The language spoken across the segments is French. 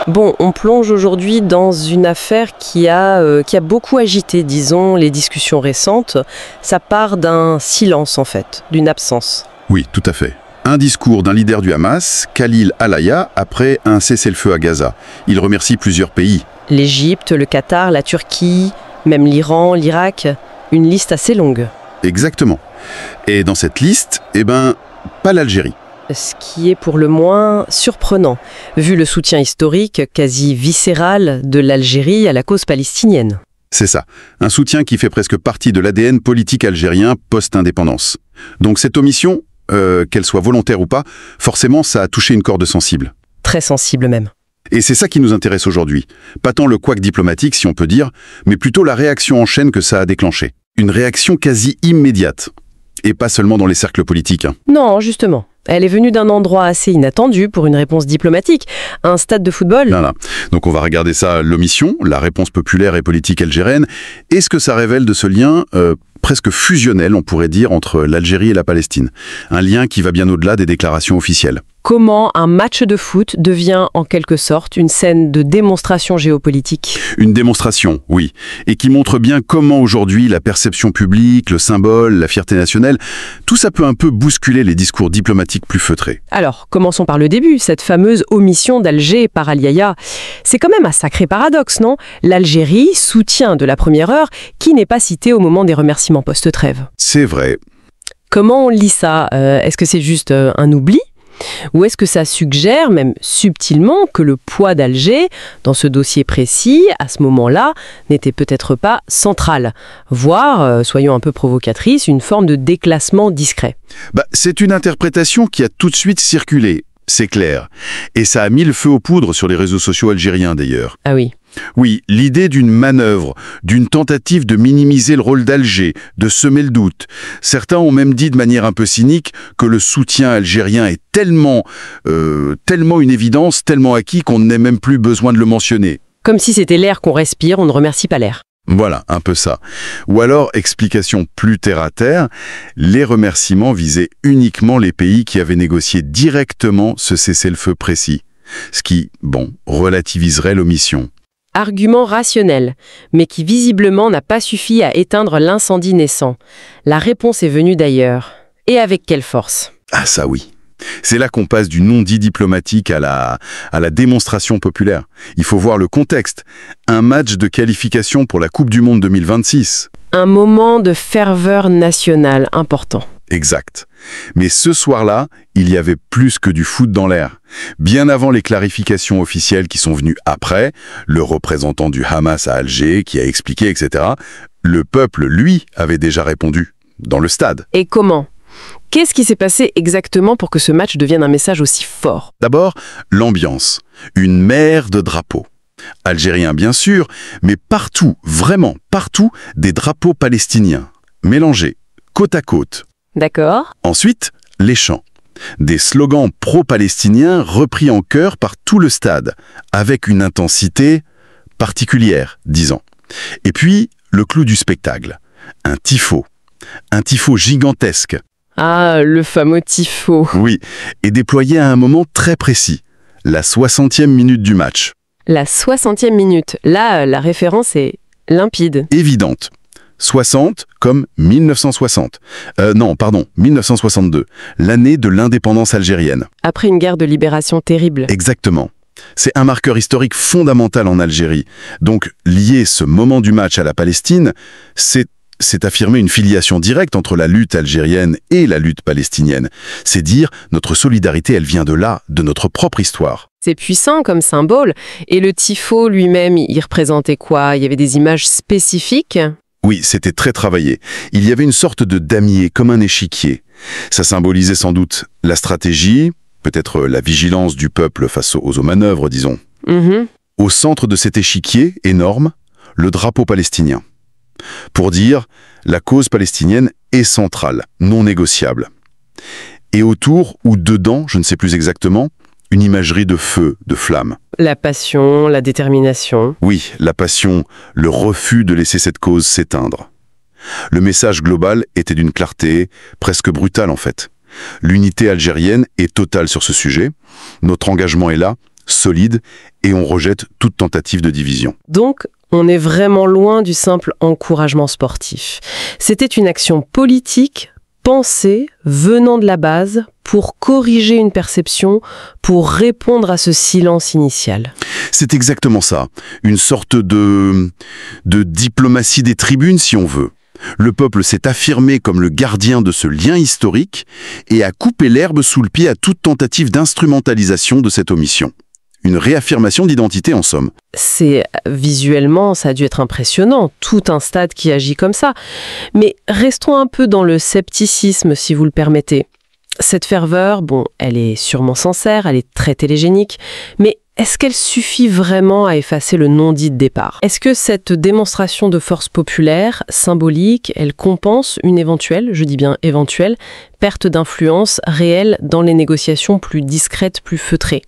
Bon, on plonge aujourd'hui dans une affaire qui a beaucoup agité, disons, les discussions récentes. Ça part d'un silence, en fait, d'une absence. Oui, tout à fait. Un discours d'un leader du Hamas, Khalil Al-Hayya, après un cessez-le-feu à Gaza. Il remercie plusieurs pays. L'Égypte, le Qatar, la Turquie, même l'Iran, l'Irak, une liste assez longue. Exactement. Et dans cette liste, pas l'Algérie. Ce qui est pour le moins surprenant, vu le soutien historique, quasi viscéral, de l'Algérie à la cause palestinienne. C'est ça. Un soutien qui fait presque partie de l'ADN politique algérien post-indépendance. Donc cette omission, qu'elle soit volontaire ou pas, forcément ça a touché une corde sensible. Très sensible même. Et c'est ça qui nous intéresse aujourd'hui. Pas tant le couac diplomatique, si on peut dire, mais plutôt la réaction en chaîne que ça a déclenché. Une réaction quasi immédiate. Et pas seulement dans les cercles politiques. Non, justement. Elle est venue d'un endroit assez inattendu pour une réponse diplomatique, un stade de football. Voilà. Donc on va regarder ça, l'omission, la réponse populaire et politique algérienne, et ce que ça révèle de ce lien presque fusionnel, on pourrait dire, entre l'Algérie et la Palestine. Un lien qui va bien au-delà des déclarations officielles. Comment un match de foot devient en quelque sorte une scène de démonstration géopolitique. Une démonstration, oui, et qui montre bien comment aujourd'hui la perception publique, le symbole, la fierté nationale, tout ça peut un peu bousculer les discours diplomatiques plus feutrés. Alors, commençons par le début, cette fameuse omission d'Alger par Al-Hayya. C'est quand même un sacré paradoxe, non? L'Algérie, soutien de la première heure, qui n'est pas cité au moment des remerciements post-trêve. C'est vrai. Comment on lit ça? Est-ce que c'est juste un oubli? Ou est-ce que ça suggère, même subtilement, que le poids d'Alger, dans ce dossier précis, à ce moment-là, n'était peut-être pas central, voire, soyons un peu provocatrices, une forme de déclassement discret? C'est une interprétation qui a tout de suite circulé, c'est clair. Et ça a mis le feu aux poudres sur les réseaux sociaux algériens d'ailleurs. Ah oui. Oui, l'idée d'une manœuvre, d'une tentative de minimiser le rôle d'Alger, de semer le doute. Certains ont même dit de manière un peu cynique que le soutien algérien est tellement une évidence, tellement acquis qu'on n'ait même plus besoin de le mentionner. Comme si c'était l'air qu'on respire, on ne remercie pas l'air. Voilà, un peu ça. Ou alors, explication plus terre-à-terre, les remerciements visaient uniquement les pays qui avaient négocié directement ce cessez-le-feu précis. Ce qui, relativiserait l'omission. Argument rationnel, mais qui visiblement n'a pas suffi à éteindre l'incendie naissant. La réponse est venue d'ailleurs. Et avec quelle force? Ah ça oui. C'est là qu'on passe du non-dit diplomatique à la démonstration populaire. Il faut voir le contexte. Un match de qualification pour la Coupe du Monde 2026. Un moment de ferveur nationale important. Exact. Mais ce soir-là, il y avait plus que du foot dans l'air. Bien avant les clarifications officielles qui sont venues après, le représentant du Hamas à Alger qui a expliqué, etc., le peuple, lui, avait déjà répondu, dans le stade. Et comment? Qu'est-ce qui s'est passé exactement pour que ce match devienne un message aussi fort? D'abord, l'ambiance. Une mer de drapeaux. Algériens, bien sûr, mais partout, vraiment partout, des drapeaux palestiniens, mélangés, côte à côte. D'accord. Ensuite, les chants. Des slogans pro-palestiniens repris en chœur par tout le stade, avec une intensité particulière, disons. Et puis, le clou du spectacle. Un tifo. Un tifo gigantesque. Ah, le fameux tifo. Oui, et déployé à un moment très précis. La 60e minute du match. La 60e minute. Là, la référence est limpide. Évidente. 60 comme 1960. 1962. L'année de l'indépendance algérienne. Après une guerre de libération terrible. Exactement. C'est un marqueur historique fondamental en Algérie. Donc, lier ce moment du match à la Palestine, c'est affirmer une filiation directe entre la lutte algérienne et la lutte palestinienne. C'est dire, notre solidarité, elle vient de là, de notre propre histoire. C'est puissant comme symbole. Et le tifo lui-même, il représentait quoi? Il y avait des images spécifiques? Oui, c'était très travaillé. Il y avait une sorte de damier, comme un échiquier. Ça symbolisait sans doute la stratégie, peut-être la vigilance du peuple face aux manœuvres, disons. Au centre de cet échiquier énorme, le drapeau palestinien. Pour dire, la cause palestinienne est centrale, non négociable. Et autour, ou dedans, je ne sais plus exactement, une imagerie de feu, de flamme. La passion, la détermination. Oui, la passion, le refus de laisser cette cause s'éteindre. Le message global était d'une clarté presque brutale en fait. L'unité algérienne est totale sur ce sujet. Notre engagement est là, solide, et on rejette toute tentative de division. Donc, on est vraiment loin du simple encouragement sportif. C'était une action politique, pensée, venant de la base, pour corriger une perception, pour répondre à ce silence initial. C'est exactement ça. Une sorte de diplomatie des tribunes, si on veut. Le peuple s'est affirmé comme le gardien de ce lien historique et a coupé l'herbe sous le pied à toute tentative d'instrumentalisation de cette omission. Une réaffirmation d'identité en somme. Visuellement, ça a dû être impressionnant, tout un stade qui agit comme ça. Mais restons un peu dans le scepticisme, si vous le permettez. Cette ferveur, elle est sûrement sincère, elle est très télégénique, mais est-ce qu'elle suffit vraiment à effacer le non-dit de départ? Est-ce que cette démonstration de force populaire, symbolique, elle compense une éventuelle, je dis bien éventuelle, perte d'influence réelle dans les négociations plus discrètes, plus feutrées?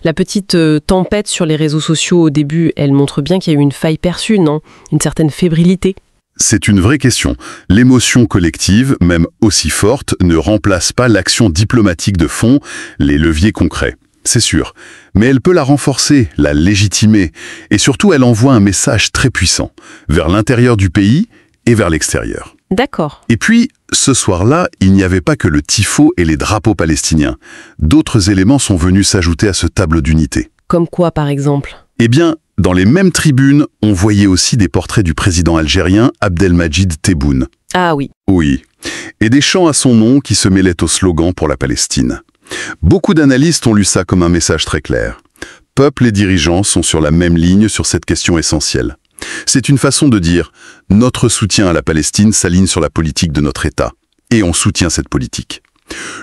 La petite tempête sur les réseaux sociaux au début, elle montre bien qu'il y a eu une faille perçue, non? Une certaine fébrilité? C'est une vraie question. L'émotion collective, même aussi forte, ne remplace pas l'action diplomatique de fond, les leviers concrets. C'est sûr. Mais elle peut la renforcer, la légitimer. Et surtout, elle envoie un message très puissant, vers l'intérieur du pays et vers l'extérieur. D'accord. Et puis, ce soir-là, il n'y avait pas que le tifo et les drapeaux palestiniens. D'autres éléments sont venus s'ajouter à ce tableau d'unité. Comme quoi, par exemple? Eh bien, dans les mêmes tribunes, on voyait aussi des portraits du président algérien Abdelmadjid Tebboune. Ah oui. Oui. Et des chants à son nom qui se mêlaient au slogan pour la Palestine. Beaucoup d'analystes ont lu ça comme un message très clair. Peuple et dirigeants sont sur la même ligne sur cette question essentielle. C'est une façon de dire « Notre soutien à la Palestine s'aligne sur la politique de notre État. Et on soutient cette politique. »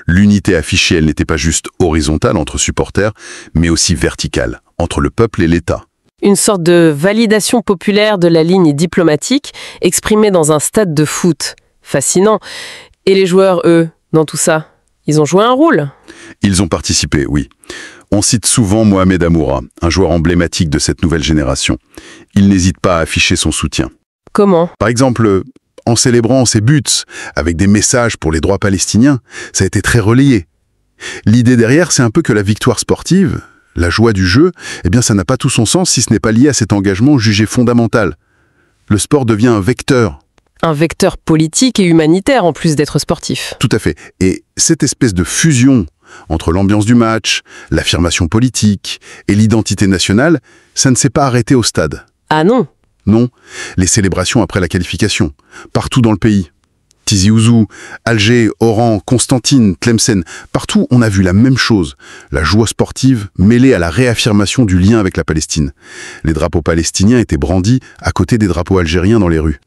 L'unité affichée, elle n'était pas juste horizontale entre supporters, mais aussi verticale, entre le peuple et l'État. Une sorte de validation populaire de la ligne diplomatique exprimée dans un stade de foot. Fascinant. Et les joueurs, eux, dans tout ça, ils ont joué un rôle? Ils ont participé, oui. On cite souvent Mohamed Amoura, un joueur emblématique de cette nouvelle génération. Il n'hésite pas à afficher son soutien. Comment? Par exemple, en célébrant ses buts, avec des messages pour les droits palestiniens, ça a été très relayé. L'idée derrière, c'est un peu que la victoire sportive, la joie du jeu, eh bien ça n'a pas tout son sens si ce n'est pas lié à cet engagement jugé fondamental. Le sport devient un vecteur. Un vecteur politique et humanitaire en plus d'être sportif. Tout à fait. Et cette espèce de fusion entre l'ambiance du match, l'affirmation politique et l'identité nationale, ça ne s'est pas arrêté au stade. Ah non? Non. Les célébrations après la qualification, partout dans le pays. Tizi Ouzou, Alger, Oran, Constantine, Tlemcen, partout on a vu la même chose. La joie sportive mêlée à la réaffirmation du lien avec la Palestine. Les drapeaux palestiniens étaient brandis à côté des drapeaux algériens dans les rues.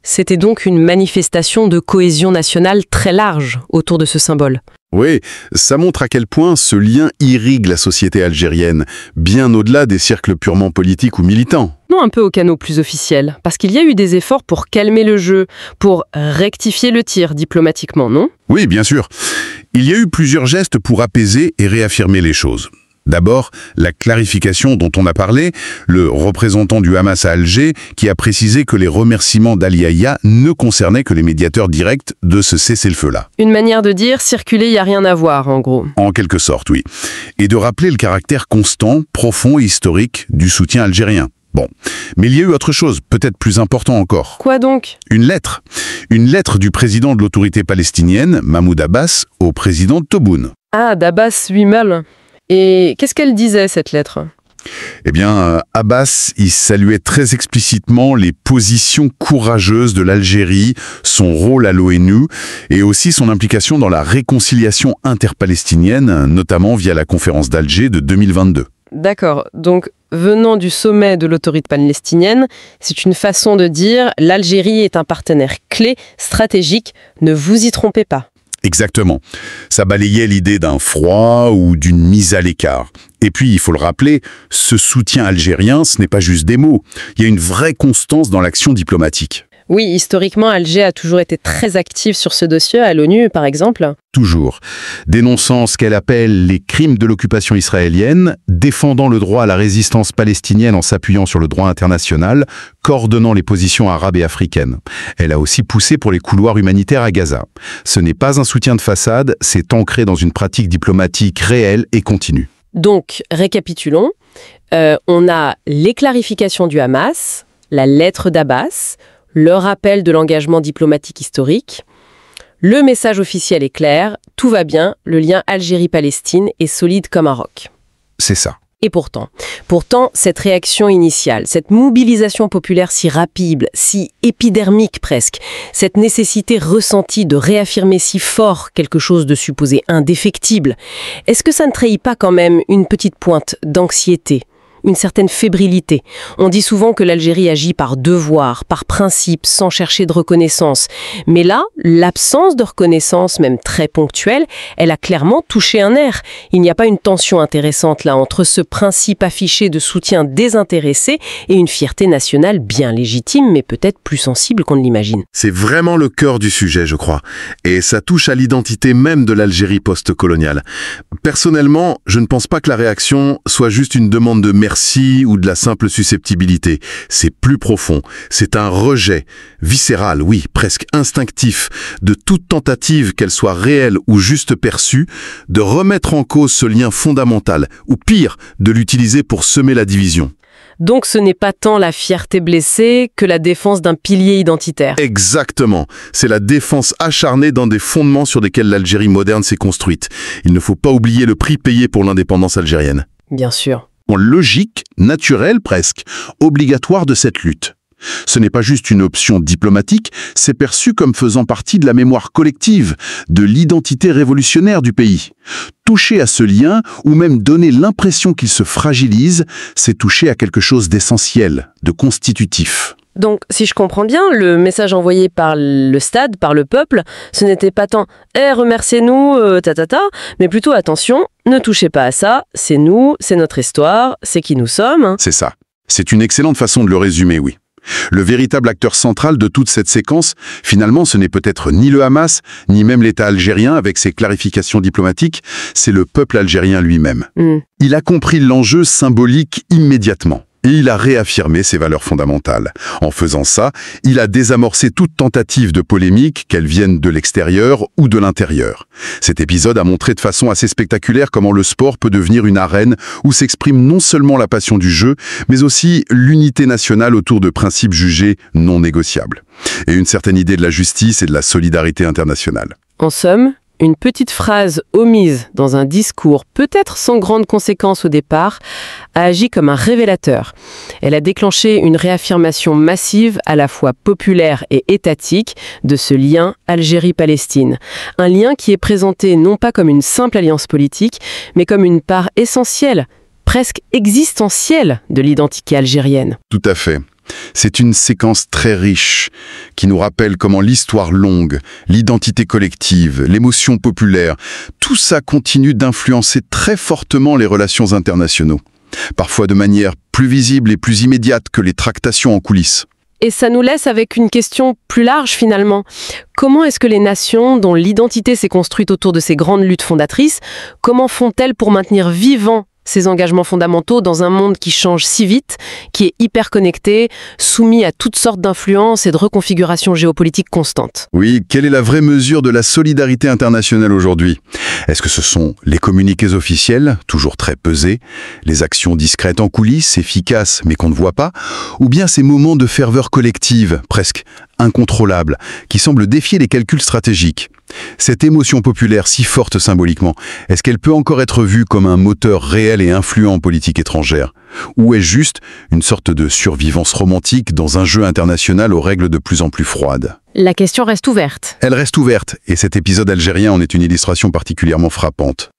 C'était donc une manifestation de cohésion nationale très large autour de ce symbole. Oui, ça montre à quel point ce lien irrigue la société algérienne, bien au-delà des cercles purement politiques ou militants. Non, un peu au canot plus officiel, parce qu'il y a eu des efforts pour calmer le jeu, pour rectifier le tir diplomatiquement, non? Oui, bien sûr. Il y a eu plusieurs gestes pour apaiser et réaffirmer les choses. D'abord, la clarification dont on a parlé, le représentant du Hamas à Alger qui a précisé que les remerciements d'Ali Yahya ne concernaient que les médiateurs directs de ce cessez-le-feu-là. Une manière de dire, circuler, il n'y a rien à voir, en gros. En quelque sorte, oui. Et de rappeler le caractère constant, profond et historique du soutien algérien. Bon, mais il y a eu autre chose, peut-être plus important encore. Quoi donc? Une lettre. Une lettre du président de l'autorité palestinienne, Mahmoud Abbas, au président Tebboune. Ah, d'Abbas lui-même. Et qu'est-ce qu'elle disait, cette lettre? Eh bien, Abbas, il saluait très explicitement les positions courageuses de l'Algérie, son rôle à l'ONU et aussi son implication dans la réconciliation interpalestinienne, notamment via la conférence d'Alger de 2022. D'accord, donc venant du sommet de l'autorité palestinienne, c'est une façon de dire l'Algérie est un partenaire clé, stratégique, ne vous y trompez pas. Exactement. Ça balayait l'idée d'un froid ou d'une mise à l'écart. Et puis, il faut le rappeler, ce soutien algérien, ce n'est pas juste des mots. Il y a une vraie constance dans l'action diplomatique. Oui, historiquement, Alger a toujours été très active sur ce dossier, à l'ONU par exemple. Toujours. Dénonçant ce qu'elle appelle les crimes de l'occupation israélienne, défendant le droit à la résistance palestinienne en s'appuyant sur le droit international, coordonnant les positions arabes et africaines. Elle a aussi poussé pour les couloirs humanitaires à Gaza. Ce n'est pas un soutien de façade, c'est ancré dans une pratique diplomatique réelle et continue. Donc, récapitulons. On a les clarifications du Hamas, la lettre d'Abbas, le rappel de l'engagement diplomatique historique. Le message officiel est clair, tout va bien, le lien Algérie-Palestine est solide comme un roc. C'est ça. Et pourtant, cette réaction initiale, cette mobilisation populaire si rapide, si épidermique presque, cette nécessité ressentie de réaffirmer si fort quelque chose de supposé indéfectible, est-ce que ça ne trahit pas quand même une petite pointe d'anxiété ? Une certaine fébrilité. On dit souvent que l'Algérie agit par devoir, par principe, sans chercher de reconnaissance. Mais là, l'absence de reconnaissance, même très ponctuelle, elle a clairement touché un nerf. Il n'y a pas une tension intéressante là entre ce principe affiché de soutien désintéressé et une fierté nationale bien légitime, mais peut-être plus sensible qu'on ne l'imagine. C'est vraiment le cœur du sujet, je crois. Et ça touche à l'identité même de l'Algérie post-coloniale. Personnellement, je ne pense pas que la réaction soit juste une demande de merci ou de la simple susceptibilité. C'est plus profond. C'est un rejet viscéral, oui, presque instinctif, de toute tentative, qu'elle soit réelle ou juste perçue, de remettre en cause ce lien fondamental, ou pire, de l'utiliser pour semer la division. Donc ce n'est pas tant la fierté blessée que la défense d'un pilier identitaire. Exactement. C'est la défense acharnée d'un des fondements sur lesquels l'Algérie moderne s'est construite. Il ne faut pas oublier le prix payé pour l'indépendance algérienne. Bien sûr. En logique, naturelle presque, obligatoire de cette lutte. Ce n'est pas juste une option diplomatique, c'est perçu comme faisant partie de la mémoire collective, de l'identité révolutionnaire du pays. Toucher à ce lien, ou même donner l'impression qu'il se fragilise, c'est toucher à quelque chose d'essentiel, de constitutif. Donc, si je comprends bien, le message envoyé par le stade, par le peuple, ce n'était pas tant « remerciez-nous, mais plutôt « attention, ne touchez pas à ça, c'est nous, c'est notre histoire, c'est qui nous sommes. Hein. » C'est ça. C'est une excellente façon de le résumer, oui. Le véritable acteur central de toute cette séquence, finalement, ce n'est peut-être ni le Hamas, ni même l'État algérien avec ses clarifications diplomatiques, c'est le peuple algérien lui-même. Il a compris l'enjeu symbolique immédiatement. Et il a réaffirmé ses valeurs fondamentales. En faisant ça, il a désamorcé toute tentative de polémique, qu'elle vienne de l'extérieur ou de l'intérieur. Cet épisode a montré de façon assez spectaculaire comment le sport peut devenir une arène où s'exprime non seulement la passion du jeu, mais aussi l'unité nationale autour de principes jugés non négociables. Et une certaine idée de la justice et de la solidarité internationale. En somme, une petite phrase omise dans un discours, peut-être sans grande conséquence au départ, a agi comme un révélateur. Elle a déclenché une réaffirmation massive, à la fois populaire et étatique, de ce lien Algérie-Palestine. Un lien qui est présenté non pas comme une simple alliance politique, mais comme une part essentielle, presque existentielle de l'identité algérienne. Tout à fait. C'est une séquence très riche qui nous rappelle comment l'histoire longue, l'identité collective, l'émotion populaire, tout ça continue d'influencer très fortement les relations internationales, parfois de manière plus visible et plus immédiate que les tractations en coulisses. Et ça nous laisse avec une question plus large finalement. Comment est-ce que les nations, dont l'identité s'est construite autour de ces grandes luttes fondatrices, comment font-elles pour maintenir vivants ces engagements fondamentaux dans un monde qui change si vite, qui est hyper connecté, soumis à toutes sortes d'influences et de reconfigurations géopolitiques constantes. Oui, quelle est la vraie mesure de la solidarité internationale aujourd'hui? Est-ce que ce sont les communiqués officiels, toujours très pesés, les actions discrètes en coulisses, efficaces mais qu'on ne voit pas, ou bien ces moments de ferveur collective, presque incontrôlables, qui semblent défier les calculs stratégiques? Cette émotion populaire si forte symboliquement, est-ce qu'elle peut encore être vue comme un moteur réel et influent en politique étrangère? Ou est-ce juste une sorte de survivance romantique dans un jeu international aux règles de plus en plus froides? La question reste ouverte. Elle reste ouverte, et cet épisode algérien en est une illustration particulièrement frappante.